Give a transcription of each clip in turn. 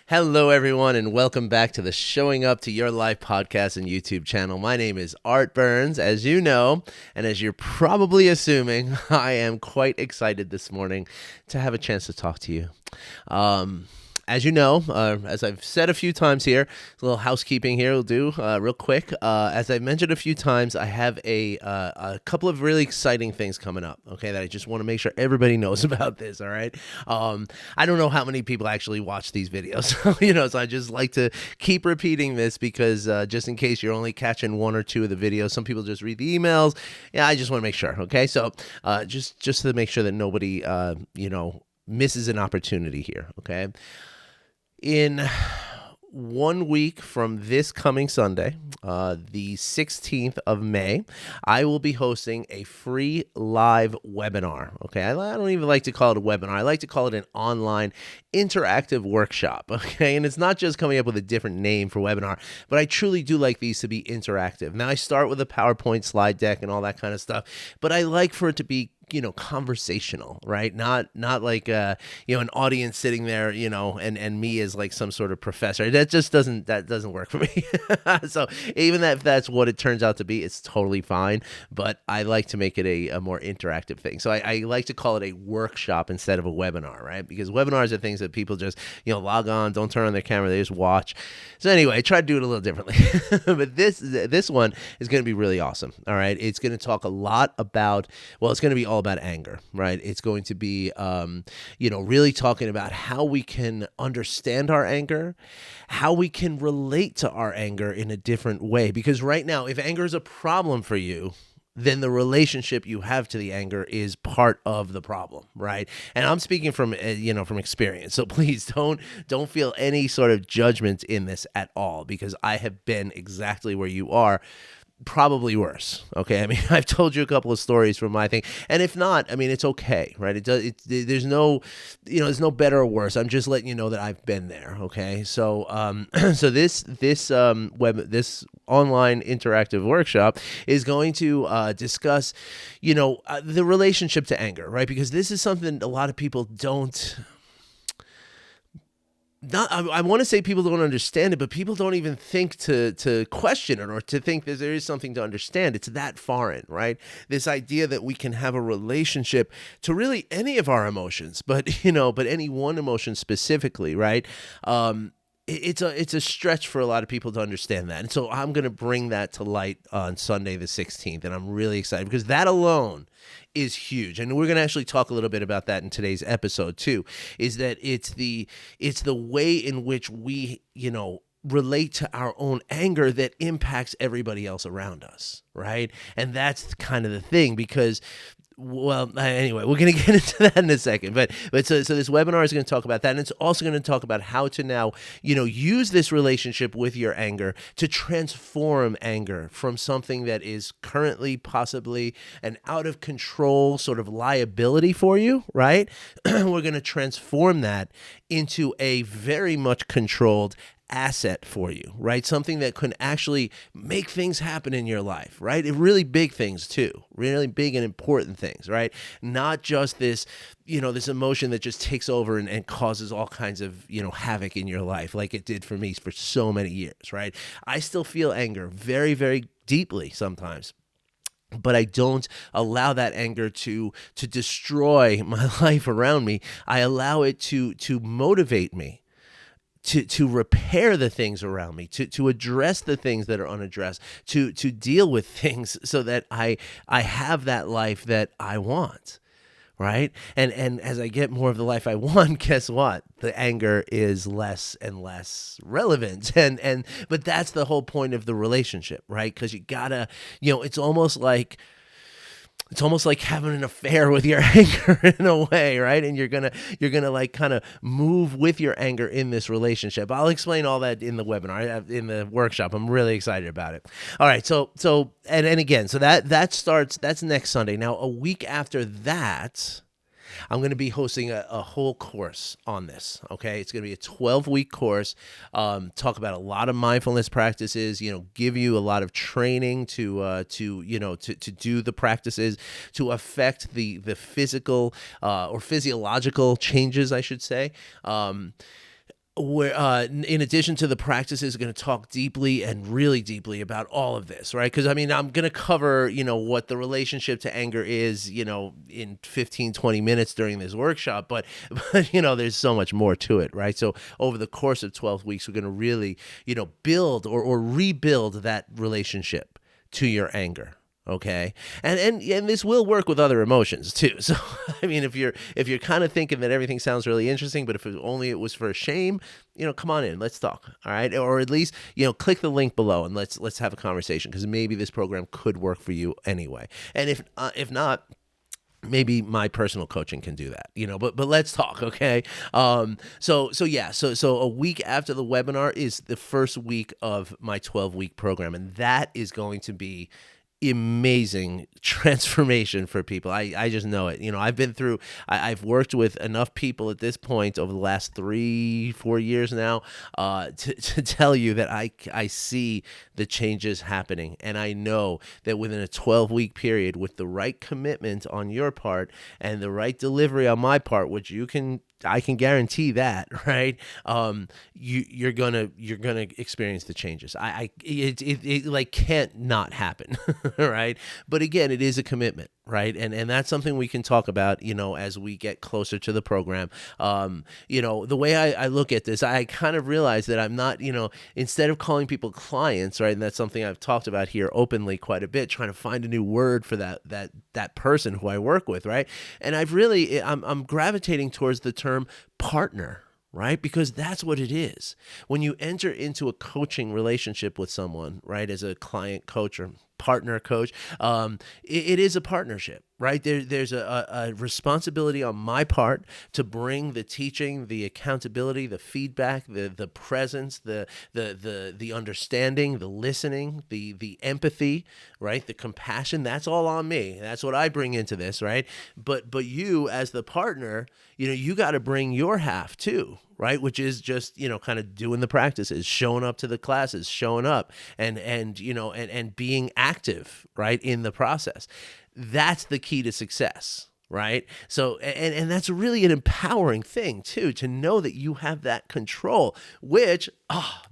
Hello, everyone, and welcome back to the Showing Up to Your Life podcast and YouTube channel. My name is Art Burns, as you know, and as you're probably assuming, I am quite excited this morning to have a chance to talk to you. As you know, as I've said a few times here, a little housekeeping here we'll do real quick. As I've mentioned a few times, I have a couple of really exciting things coming up, okay, that I just want to make sure everybody knows about this, all right? I don't know how many people actually watch these videos, so I just like to keep repeating this because just in case you're only catching one or two of the videos, some people just read the emails. Yeah, I just want to make sure, okay? So just to make sure that nobody, misses an opportunity here, okay? In 1 week from this coming Sunday, the 16th of May, I will be hosting a free live webinar. Okay, I don't even like to call it a webinar. I like to call it an online interactive workshop. Okay, and it's not just coming up with a different name for webinar, but I truly do like these to be interactive. Now, I start with a PowerPoint slide deck and all that kind of stuff, but I like for it to be conversational, right? Not like an audience sitting there, and me as like some sort of professor. That doesn't work for me. So even if that's what it turns out to be, it's totally fine. But I like to make it a more interactive thing. So I like to call it a workshop instead of a webinar, right? Because webinars are things that people just log on, don't turn on their camera, they just watch. So anyway, I try to do it a little differently. But this one is going to be really awesome. All right, it's going to talk a lot about. Well, it's going to be all about anger, right? It's going to be, really talking about how we can understand our anger, how we can relate to our anger in a different way. Because right now, if anger is a problem for you, then the relationship you have to the anger is part of the problem, right? And I'm speaking from from experience. So please don't feel any sort of judgment in this at all, because I have been exactly where you are. Probably worse. Okay, I mean, I've told you a couple of stories from my thing, and if not, I mean, it's okay, right? There's no, there's no better or worse. I'm just letting you know that I've been there. Okay, so so this online interactive workshop is going to discuss, the relationship to anger, right? Because this is something a lot of people don't. I want to say people don't understand it, but people don't even think to question it or to think that there is something to understand. It's that foreign, right? This idea that we can have a relationship to really any of our emotions, but any one emotion specifically, right? It's a stretch for a lot of people to understand that. And so I'm going to bring that to light on Sunday the 16th, and I'm really excited because that alone is huge. And we're going to actually talk a little bit about that in today's episode too, is that it's the way in which we, relate to our own anger that impacts everybody else around us, right? And that's kind of the thing, because anyway, we're going to get into that in a second. But so this webinar is going to talk about that. And it's also going to talk about how to now, use this relationship with your anger to transform anger from something that is currently possibly an out of control sort of liability for you, right? We're going to transform that into a very much controlled asset for you, right? Something that can actually make things happen in your life, right? Really big things too, really big and important things, right? Not just this, this emotion that just takes over and causes all kinds of, havoc in your life, like it did for me for so many years, right? I still feel anger very, very deeply sometimes, but I don't allow that anger to destroy my life around me. I allow it to motivate me to repair the things around me, to address the things that are unaddressed, to deal with things so that I have that life that I want, right? And as I get more of the life I want, guess what? The anger is less and less relevant. But that's the whole point of the relationship, right? Because you gotta, it's almost like having an affair with your anger in a way, right? And you're gonna like kind of move with your anger in this relationship. I'll explain all that in the webinar, in the workshop. I'm really excited about it. All right, so again, so that's next Sunday. Now, a week after that, I'm going to be hosting a whole course on this. Okay, it's going to be a 12-week course. Talk about a lot of mindfulness practices. Give you a lot of training to do the practices to affect the physical or physiological changes, I should say. where in addition to the practices, going to talk deeply and really deeply about all of this, right? Because I mean, I'm going to cover, what the relationship to anger is, in 15, 20 minutes during this workshop, but there's so much more to it, right? So over the course of 12 weeks, we're going to really, build or rebuild that relationship to your anger. Okay. And this will work with other emotions too. So I mean, if you're kind of thinking that everything sounds really interesting, but if it was for shame, come on in, let's talk. All right. Or at least, click the link below and let's have a conversation, because maybe this program could work for you anyway. And if not, maybe my personal coaching can do that, but let's talk. Okay. So a week after the webinar is the first week of my 12-week program. And that is going to be amazing transformation for people. I just know it. I've worked with enough people at this point over the last 3-4 years now to tell you that I see the changes happening. And I know that within a 12-week period, with the right commitment on your part and the right delivery on my part, which I can guarantee that, right? You're gonna experience the changes. It like can't not happen, right? But again, it is a commitment, right? And that's something we can talk about, as we get closer to the program. The way I look at this, I kind of realize that I'm not, instead of calling people clients, right? And that's something I've talked about here openly quite a bit, trying to find a new word for that person who I work with, right? And I'm gravitating towards the term partner, right? Because that's what it is. When you enter into a coaching relationship with someone, right, as a client coach or partner coach, it is a partnership, right? There's a responsibility on my part to bring the teaching, the accountability, the feedback, the presence, the understanding, the listening, the empathy, right? The compassion. That's all on me. That's what I bring into this, right? But you as the partner, you got to bring your half too, right? Which is just, kind of doing the practices, showing up to the classes, showing up and being active, right, in the process. That's the key to success, right? So, and that's really an empowering thing too, to know that you have that control, which,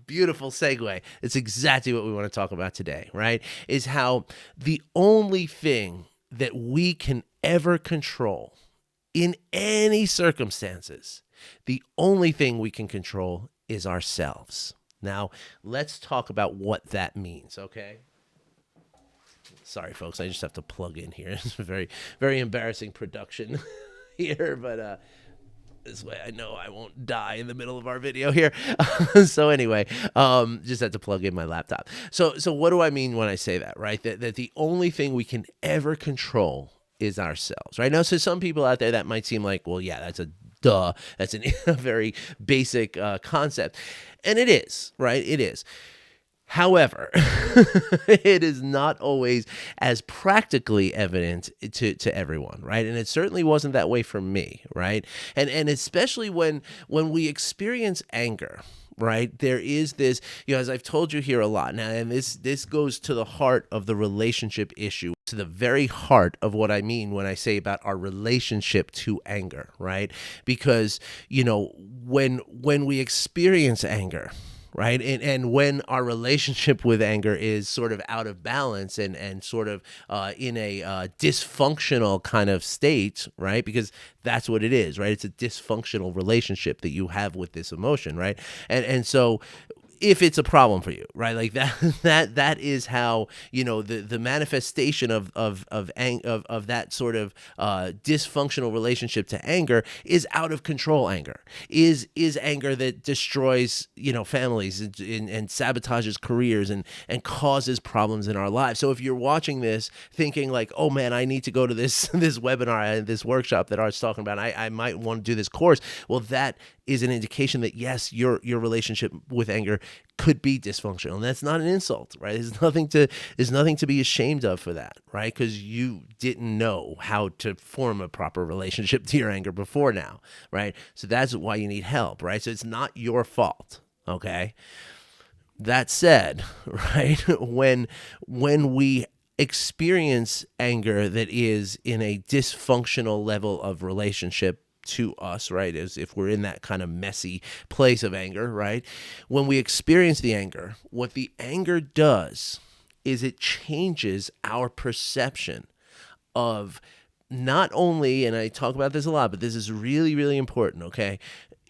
beautiful segue. It's exactly what we want to talk about today, right? Is how the only thing that we can ever control in any circumstances, the only thing we can control is ourselves. Now, let's talk about what that means, okay? Sorry, folks, I just have to plug in here. It's a very, very embarrassing production here, but this way I know I won't die in the middle of our video here. So anyway, just had to plug in my laptop. So what do I mean when I say that, right? That the only thing we can ever control is ourselves, right? Now, so some people out there, that might seem like, well, yeah, that's a duh. That's a very basic concept. And it is, right? It is. However, it is not always as practically evident to everyone, right? And it certainly wasn't that way for me, right? And especially when we experience anger, right? There is this, as I've told you here a lot now, and this goes to the heart of the relationship issue, to the very heart of what I mean when I say about our relationship to anger, right? Because, when we experience anger, right, and when our relationship with anger is sort of out of balance and sort of in a dysfunctional kind of state, right, because that's what it is, right? It's a dysfunctional relationship that you have with this emotion, right? And so if it's a problem for you, right? Like that is how, the manifestation of that sort of dysfunctional relationship to anger is out of control anger, is anger that destroys, families and sabotages careers and causes problems in our lives. So if you're watching this thinking like, oh man, I need to go to this webinar, this workshop that Art's talking about, I might want to do this course. Well, that is an indication that yes, your relationship with anger could be dysfunctional, and that's not an insult, right? There's nothing to be ashamed of for that, right? Because you didn't know how to form a proper relationship to your anger before now, right? So that's why you need help, right? So it's not your fault, okay? That said, right, when we experience anger that is in a dysfunctional level of relationship to us, right? As if we're in that kind of messy place of anger, right? When we experience the anger, what the anger does is it changes our perception of not only, and I talk about this a lot, but this is really, really important, okay?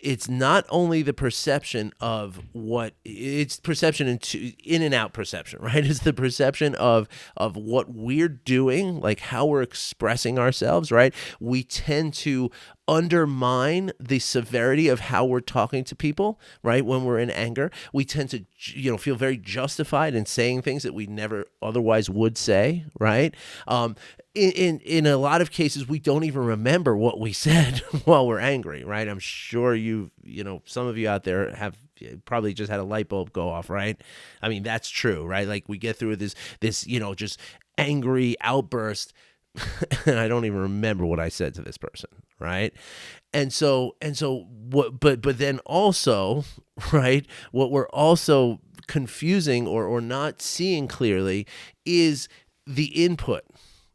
It's not only the perception of what it's perception into in and out perception, right? It's the perception of what we're doing, like how we're expressing ourselves, right? We tend to undermine the severity of how we're talking to people, right? When we're in anger, we tend to, feel very justified in saying things that we never otherwise would say, right? In a lot of cases, we don't even remember what we said while we're angry, right? I'm sure some of you out there have probably just had a light bulb go off, right? I mean, that's true, right? Like we get through this, just angry outburst, and I don't even remember what I said to this person, right? And so what, but then also, right, what we're also confusing or not seeing clearly is the input.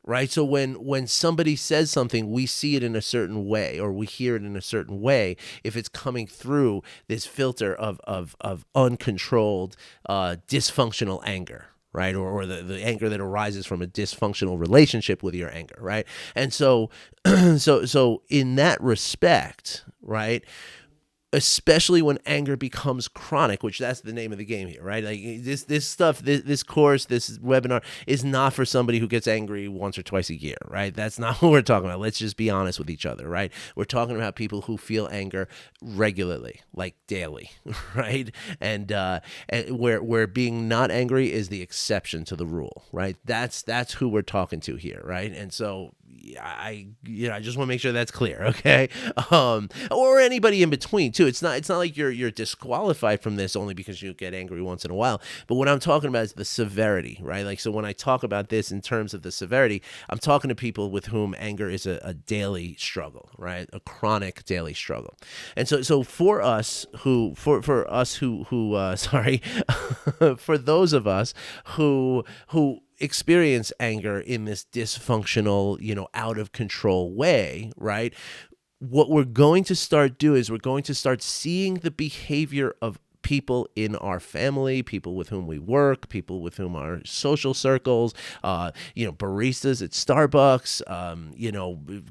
Right. So when somebody says something, we see it in a certain way or we hear it in a certain way if it's coming through this filter of uncontrolled, dysfunctional anger. Right. Or the anger that arises from a dysfunctional relationship with your anger. Right. And so so in that respect, right, especially when anger becomes chronic, which that's the name of the game here, right? Like this stuff, this course, this webinar is not for somebody who gets angry once or twice a year, right? That's not what we're talking about. Let's just be honest with each other, right? We're talking about people who feel anger regularly, like daily, right? And where being not angry is the exception to the rule, right? That's who we're talking to here, right? And so I just want to make sure that's clear, okay? Or anybody in between too. It's not like you're disqualified from this only because you get angry once in a while. But what I'm talking about is the severity, right? Like, so when I talk about this in terms of the severity, I'm talking to people with whom anger is a daily struggle, right? A chronic daily struggle. And so for us who for those of us who experience anger in this dysfunctional, out of control way, right? What we're going to start doing is we're going to start seeing the behavior of people in our family, people with whom we work, people with whom our social circles, baristas at Starbucks,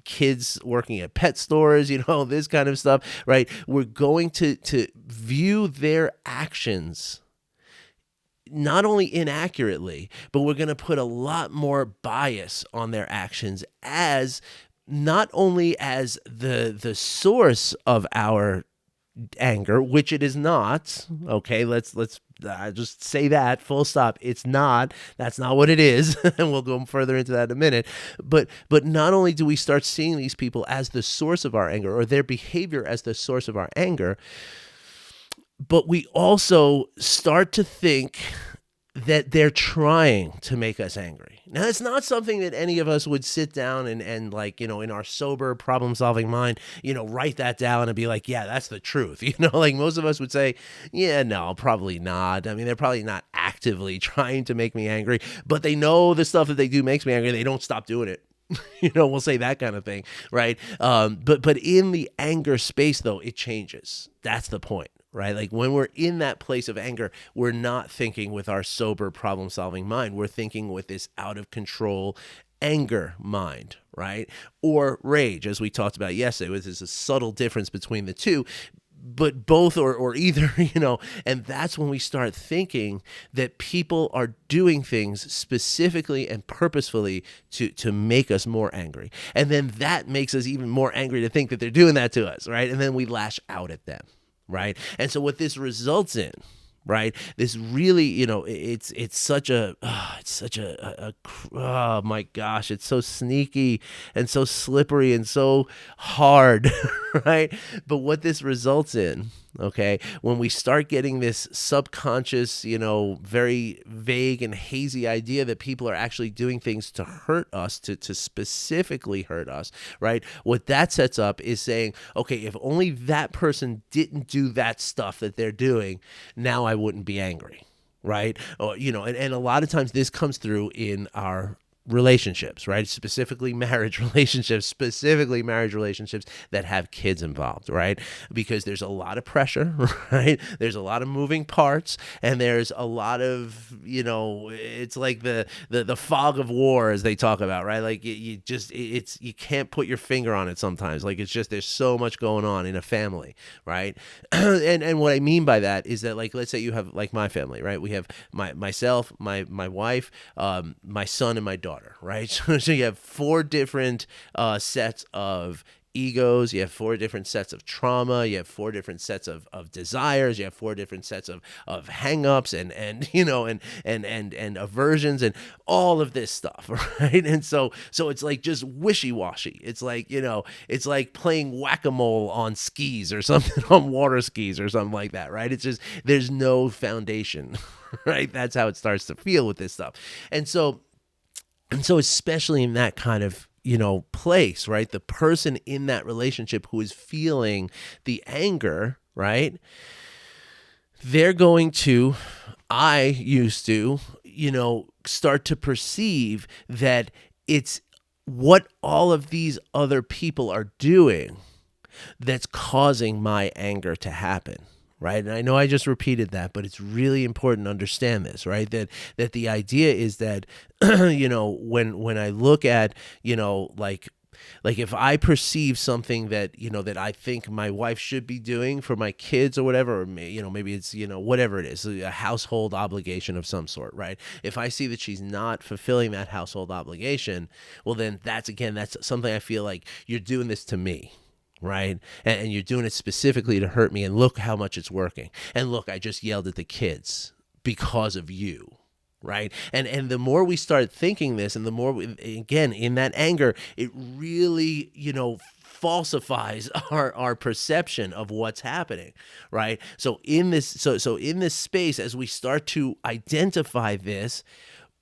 kids working at pet stores, this kind of stuff, right? We're going to view their actions not only inaccurately, but we're going to put a lot more bias on their actions as not only as the source of our anger, which it is not. Okay, let's just say that full stop. It's not. That's not what it is, and we'll go further into that in a minute. But not only do we start seeing these people as the source of our anger or their behavior as the source of our anger, but we also start to think that they're trying to make us angry. Now, it's not something that any of us would sit down and in our sober problem-solving mind, write that down and be like, yeah, that's the truth. Like most of us would say, yeah, no, probably not. I mean, they're probably not actively trying to make me angry, but they know the stuff that they do makes me angry. They don't stop doing it. We'll say that kind of thing, right? But in the anger space, though, it changes. That's the point. Right? Like when we're in that place of anger, we're not thinking with our sober problem-solving mind. We're thinking with this out of control anger mind, right? Or rage, as we talked about yesterday. There's a subtle difference between the two, but both or either, and that's when we start thinking that people are doing things specifically and purposefully to make us more angry. And then that makes us even more angry to think that they're doing that to us, right? And then we lash out at them. Right. And so what this results in, right, this really, it's such a, oh my gosh, it's so sneaky and so slippery and so hard, right? But what this results in, okay, when we start getting this subconscious, very vague and hazy idea that people are actually doing things to hurt us, to specifically hurt us, right? What that sets up is saying, okay, if only that person didn't do that stuff that they're doing, now I wouldn't be angry, right? Or, and a lot of times this comes through in our relationships, right? Specifically marriage relationships that have kids involved, right? Because there's a lot of pressure, right? There's a lot of moving parts, and there's a lot of, it's like the fog of war, as they talk about, right? Like you can't put your finger on it sometimes. Like it's just, there's so much going on in a family, right? and what I mean by that is that, like, let's say you have like my family, right? We have myself, my wife, my son, and my daughter, right? So you have four different sets of egos, you have four different sets of trauma, you have four different sets of desires, you have four different sets of hang-ups and aversions and all of this stuff, right? And so it's like just wishy-washy. It's like, it's like playing whack-a-mole on skis or something, on water skis or something like that, right? It's just, there's no foundation, right? That's how it starts to feel with this stuff. And so especially in that kind of, place, right? The person in that relationship who is feeling the anger, right? They're going to, I used to, start to perceive that it's what all of these other people are doing that's causing my anger to happen. Right. And I know I just repeated that, but it's really important to understand this, right? That the idea is that, when I look at, like if I perceive something that, that I think my wife should be doing for my kids or whatever, or maybe it's, whatever it is, a household obligation of some sort, right? If I see that she's not fulfilling that household obligation, well, then that's something I feel like you're doing this to me. Right. And you're doing it specifically to hurt me. And look how much it's working. And look, I just yelled at the kids because of you. Right. And the more we start thinking this, and the more, again, in that anger, it really, falsifies our perception of what's happening. Right. So in this in this space, as we start to identify this,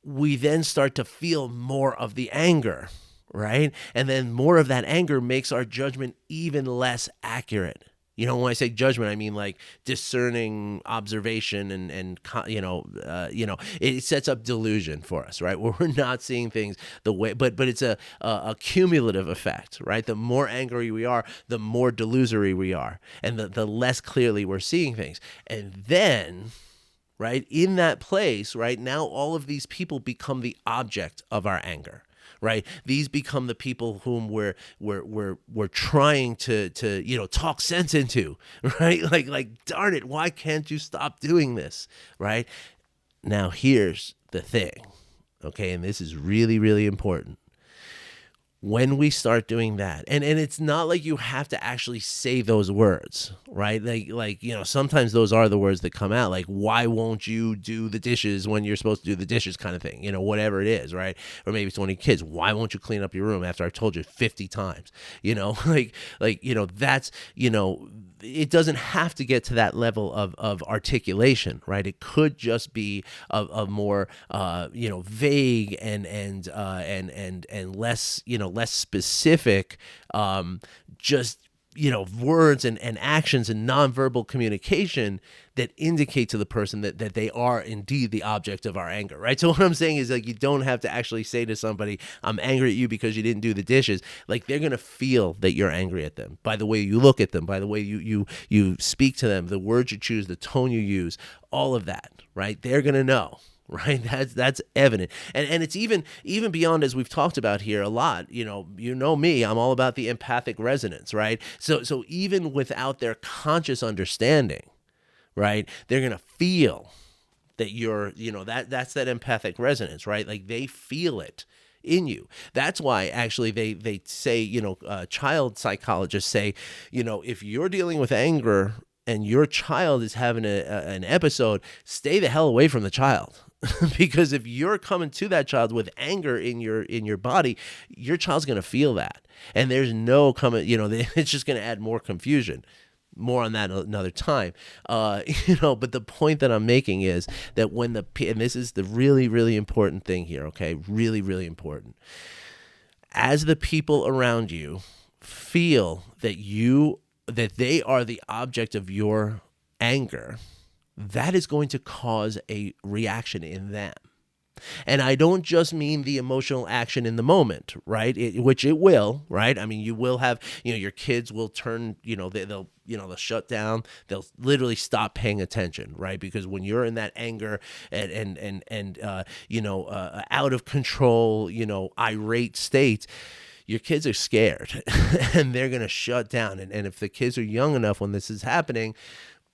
we then start to feel more of the anger. Right? And then more of that anger makes our judgment even less accurate. When I say judgment, I mean like discerning observation and it sets up delusion for us, right? Where we're not seeing things the way, but it's a cumulative effect, right? The more angry we are, the more delusory we are, and the less clearly we're seeing things. And then, right, in that place, right, now all of these people become the object of our anger. Right, these become the people whom we're trying to talk sense into, right? Like darn it, why can't you stop doing this? Right? Now here's the thing, okay, and this is really, really important. When we start doing that, and it's not like you have to actually say those words, right? Like sometimes those are the words that come out, like, why won't you do the dishes when you're supposed to do the dishes, kind of thing, whatever it is, right? Or maybe it's one of your kids, why won't you clean up your room after I told you 50 times, that's, it doesn't have to get to that level of articulation, right? It could just be a more vague and less less specific, just words and actions and nonverbal communication that indicate to the person that they are indeed the object of our anger, right? So what I'm saying is, like, you don't have to actually say to somebody, I'm angry at you because you didn't do the dishes. Like, they're going to feel that you're angry at them by the way you look at them, by the way you speak to them, the words you choose, the tone you use, all of that, right? They're going to know. Right, that's evident, and it's even beyond, as we've talked about here a lot. You know me, I'm all about the empathic resonance, right? So even without their conscious understanding, right, they're gonna feel that you're, that's that empathic resonance, right? Like, they feel it in you. That's why actually they say, child psychologists say, if you're dealing with anger and your child is having an episode, stay the hell away from the child. Because if you're coming to that child with anger in your body, your child's going to feel that. And there's no coming, it's just going to add more confusion. More on that another time. But the point that I'm making is that and this is the really, really important thing here, okay? Really, really important. As the people around you feel that they are the object of your anger, that is going to cause a reaction in them, And I don't just mean the emotional action in the moment, right? Which it will, right? I mean, you will have, your kids will turn, they'll shut down. They'll literally stop paying attention, right? Because when you're in that anger and out of control, irate state, your kids are scared and they're going to shut down. And if the kids are young enough when this is happening,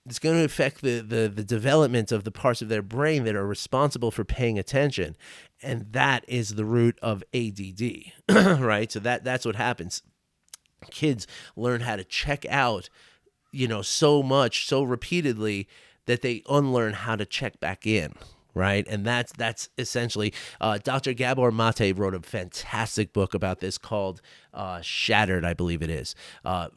it's going to affect the development of the parts of their brain that are responsible for paying attention. And that is the root of ADD, right? So that's what happens. Kids learn how to check out, so much, so repeatedly that they unlearn how to check back in. Right. And that's essentially Dr. Gabor Mate wrote a fantastic book about this called Shattered, I believe it is.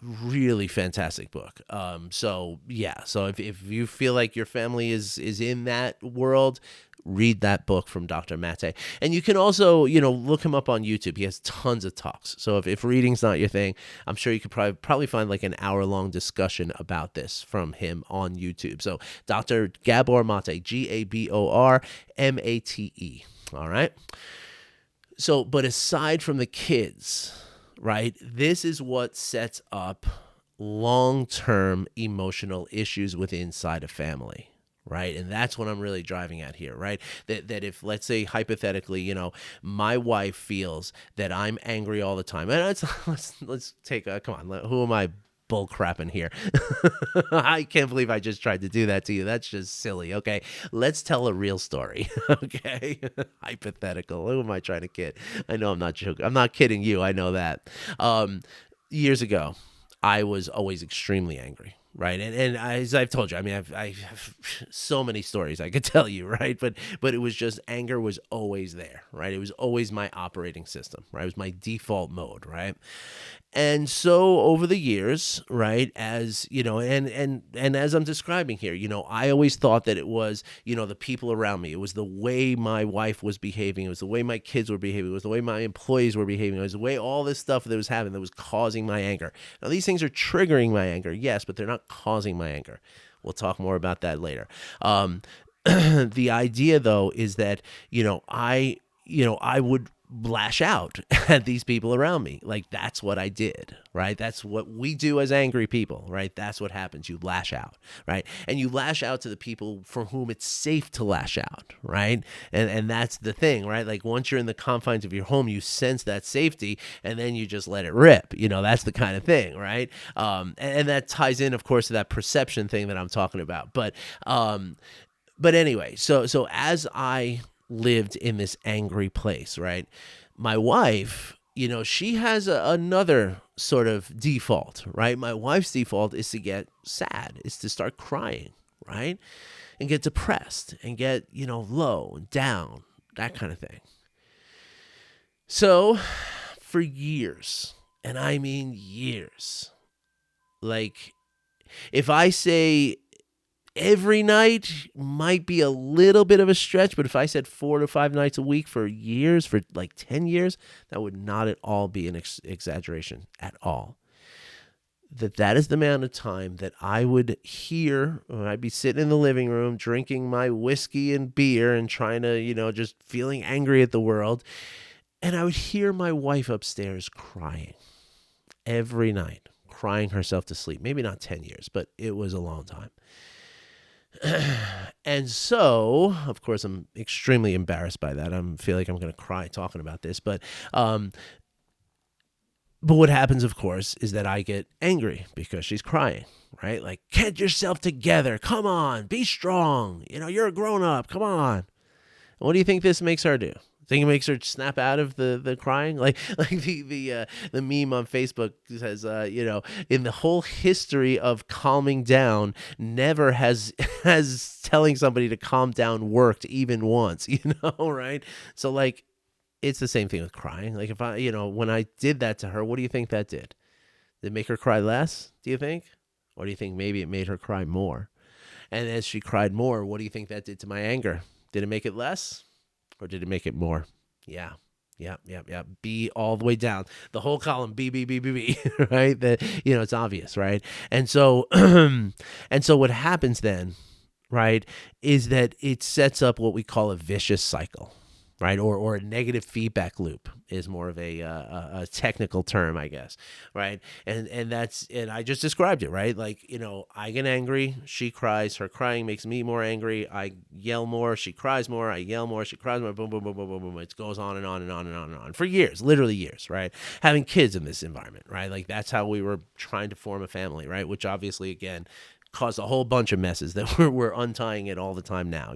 Really fantastic book. So if you feel like your family is in that world, read that book from Dr. Mate. And you can also, look him up on YouTube. He has tons of talks. So if reading's not your thing, I'm sure you could probably find like an hour-long discussion about this from him on YouTube. So Dr. Gabor Mate, Gabormate. All right. So, but aside from the kids, right, this is what sets up long-term emotional issues inside a family. Right. And that's what I'm really driving at here. Right. That if, let's say, hypothetically, my wife feels that I'm angry all the time. And let's take come on. Who am I bull crapping here? I can't believe I just tried to do that to you. That's just silly. Okay. Let's tell a real story. Okay. Hypothetical. Who am I trying to kid? I know I'm not joking. I'm not kidding you. I know that. Years ago, I was always extremely angry. Right. And as I've told you, I mean, I have so many stories I could tell you. Right. But it was just anger was always there. Right. It was always my operating system. Right. It was my default mode. Right. And so over the years, right, as and as I'm describing here, I always thought that it was, the people around me. It was the way my wife was behaving. It was the way my kids were behaving. It was the way my employees were behaving. It was the way all this stuff that was happening that was causing my anger. Now, these things are triggering my anger, yes, but they're not causing my anger. We'll talk more about that later. The idea, though, is that, I would lash out at these people around me. Like, that's what I did, right? That's what we do as angry people, right? That's what happens. You lash out, right? And you lash out to the people for whom it's safe to lash out, right? And that's the thing, right? Like, once you're in the confines of your home, you sense that safety and then you just let it rip. That's the kind of thing, right? And that ties in, of course, to that perception thing that I'm talking about. But anyway, so as I lived in this angry place, right? My wife, she has another sort of default, right? My wife's default is to get sad, is to start crying, right? And get depressed and get, low and down, that kind of thing. So for years, and I mean years, like if I say every night might be a little bit of a stretch, but if I said 4 to 5 nights a week for years, for like 10 years, that would not at all be an exaggeration at all. That is the amount of time that I would hear, or I'd be sitting in the living room drinking my whiskey and beer and trying to, just feeling angry at the world. And I would hear my wife upstairs crying every night, crying herself to sleep. Maybe not 10 years, but it was a long time. And so, of course, I'm extremely embarrassed by that. I feel like I'm going to cry talking about this. But what happens, of course, is that I get angry because she's crying, right? Like, get yourself together. Come on, be strong. You're a grown up. Come on. And what do you think this makes her do? Think it makes her snap out of the crying? Like the meme on Facebook says, in the whole history of calming down, never has telling somebody to calm down worked even once, right? So like, it's the same thing with crying. Like if I, when I did that to her, what do you think that did? Did it make her cry less, do you think? Or do you think maybe it made her cry more? And as she cried more, what do you think that did to my anger? Did it make it less? Or did it make it more? Yeah. B all the way down. The whole column, B, right? That, it's obvious, right? And so what happens then, right, is that it sets up what we call a vicious cycle, right? Or a negative feedback loop is more of a technical term, I guess, right? And I just described it, right? Like, I get angry, she cries, her crying makes me more angry. I yell more, she cries more, I yell more, she cries more, boom, boom, boom, boom, boom, boom. It goes on and on and on and on and on for years, literally years, right? Having kids in this environment, right? Like that's how we were trying to form a family, right? Which obviously, again, caused a whole bunch of messes that we're untying it all the time now,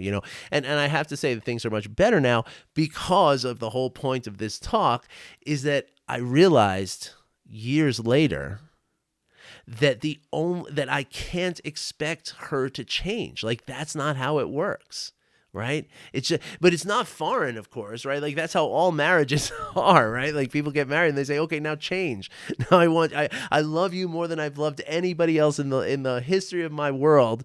and I have to say that things are much better now because of the whole point of this talk is that I realized years later that I can't expect her to change. Like that's not how it works. Right. But it's not foreign, of course. Right. Like that's how all marriages are. Right. Like people get married and they say, OK, now change. Now I love you more than I've loved anybody else in the history of my world.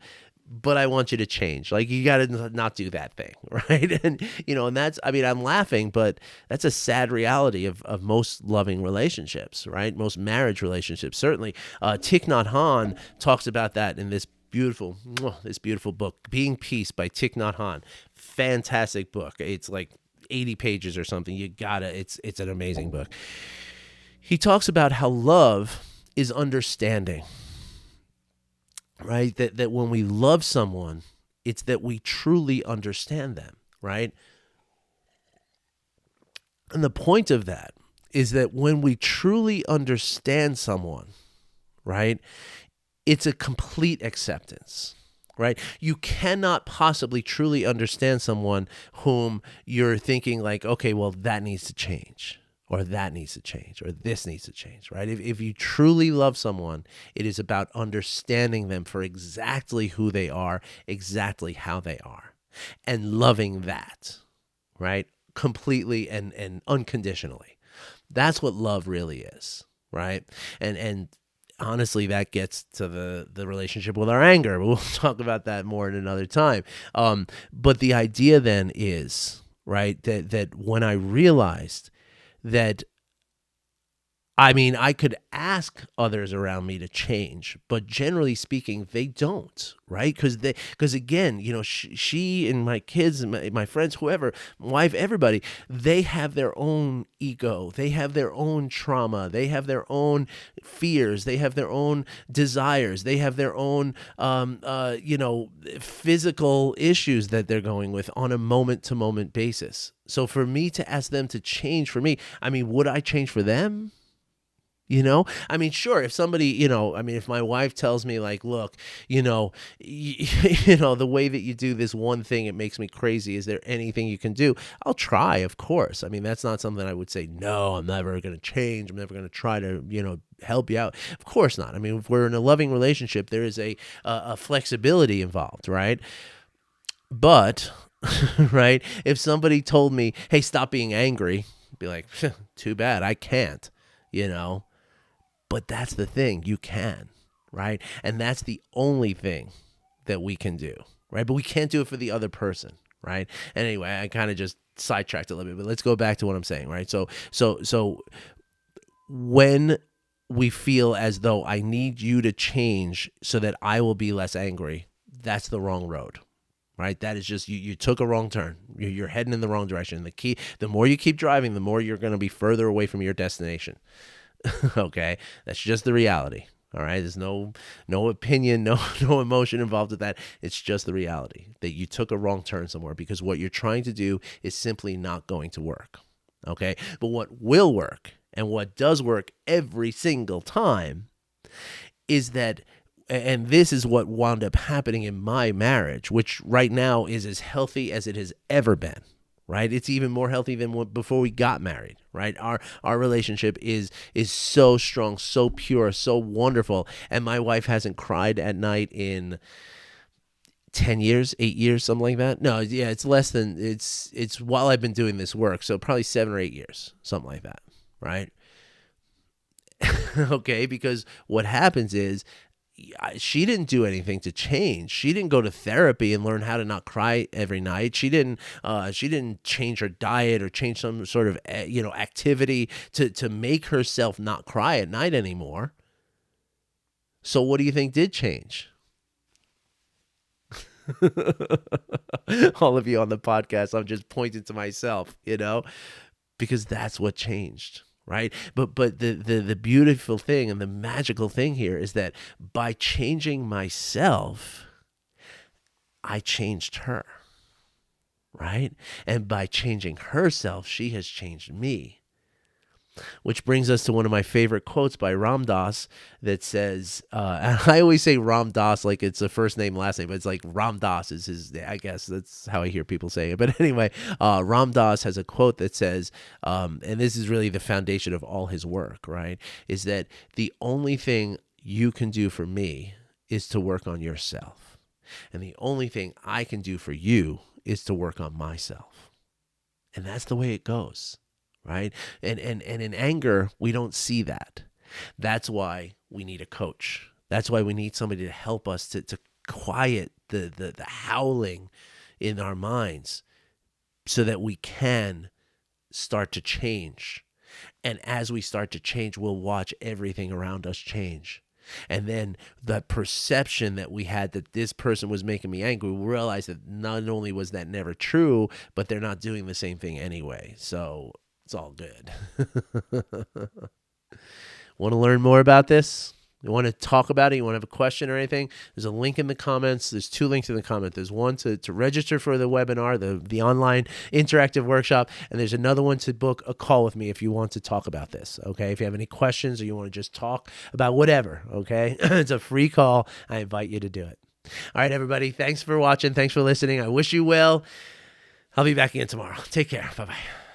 But I want you to change. Like you got to not do that thing. Right. And that's, I'm laughing, but that's a sad reality of most loving relationships. Right. Most marriage relationships. Certainly. Thich Nhat Hanh talks about that in this beautiful book, Being Peace by Thich Nhat Hanh. Fantastic book. It's like 80 pages or something. It's an amazing book. He talks about how love is understanding, right? That when we love someone, it's that we truly understand them, right? And the point of that is that when we truly understand someone, right, it's a complete acceptance, right? You cannot possibly truly understand someone whom you're thinking like, okay, well, that needs to change, or that needs to change, or this needs to change, right? If you truly love someone, it is about understanding them for exactly who they are, exactly how they are, and loving that, right? Completely and unconditionally. That's what love really is, right? And honestly, that gets to the relationship with our anger. We'll talk about that more at another time. But the idea then is, right, that when I realized that, I could ask others around me to change, but generally speaking, they don't, right? Because again, she and my kids and my friends, whoever, my wife, everybody, they have their own ego, they have their own trauma, they have their own fears, they have their own desires, they have their own, physical issues that they're going with on a moment-to-moment basis. So for me to ask them to change for me, would I change for them? Sure, if somebody, if my wife tells me like, look, the way that you do this one thing, it makes me crazy. Is there anything you can do? I'll try, of course. That's not something I would say, no, I'm never going to change. I'm never going to try to, help you out. Of course not. If we're in a loving relationship, there is a flexibility involved, right? But, right, if somebody told me, hey, stop being angry, I'd be like, too bad, I can't, But that's the thing, you can, right? And that's the only thing that we can do, right? But we can't do it for the other person, right? And anyway, I kind of just sidetracked a little bit, but let's go back to what I'm saying, right? So when we feel as though I need you to change so that I will be less angry, that's the wrong road. Right, that is just you took a wrong turn. You're heading in the wrong direction. The more you keep driving, the more you're going to be further away from your destination. Okay, that's just the reality. All right, there's no opinion, no emotion involved with that. It's just the reality that you took a wrong turn somewhere because what you're trying to do is simply not going to work. Okay, but what will work and what does work every single time is that, and this is what wound up happening in my marriage, which right now is as healthy as it has ever been. Right, it's even more healthy than before we got married. Right, our relationship is so strong, so pure, so wonderful, and my wife hasn't cried at night in 10 years, 8 years, something like that. No, yeah, it's less than it's while I've been doing this work, so probably 7 or 8 years, something like that. Right. Okay, because what happens is, she didn't do anything to change. She didn't go to therapy and learn how to not cry every night. She didn't change her diet or change some sort of activity to make herself not cry at night anymore. So what do you think did change? All of you on the podcast, I'm just pointing to myself, because that's what changed. Right. But the beautiful thing and the magical thing here is that by changing myself, I changed her. Right. And by changing herself, she has changed me. Which brings us to one of my favorite quotes by Ram Dass that says, and I always say Ram Dass like it's a first name, last name, but it's like Ram Dass is his, I guess that's how I hear people say it. But anyway, Ram Dass has a quote that says, and this is really the foundation of all his work, right, is that the only thing you can do for me is to work on yourself. And the only thing I can do for you is to work on myself. And that's the way it goes. Right. And in anger, we don't see that. That's why we need a coach. That's why we need somebody to help us to quiet the howling in our minds so that we can start to change. And as we start to change, we'll watch everything around us change. And then the perception that we had that this person was making me angry, we realize that not only was that never true, but they're not doing the same thing anyway. So it's all good. Want to learn more about this? You want to talk about it? You want to have a question or anything? There's a link in the comments. There's 2 links in the comment. There's one to register for the webinar, the online interactive workshop, and there's another one to book a call with me if you want to talk about this, okay? If you have any questions or you want to just talk about whatever, okay? It's a free call. I invite you to do it. All right, everybody. Thanks for watching. Thanks for listening. I wish you well. I'll be back again tomorrow. Take care. Bye-bye.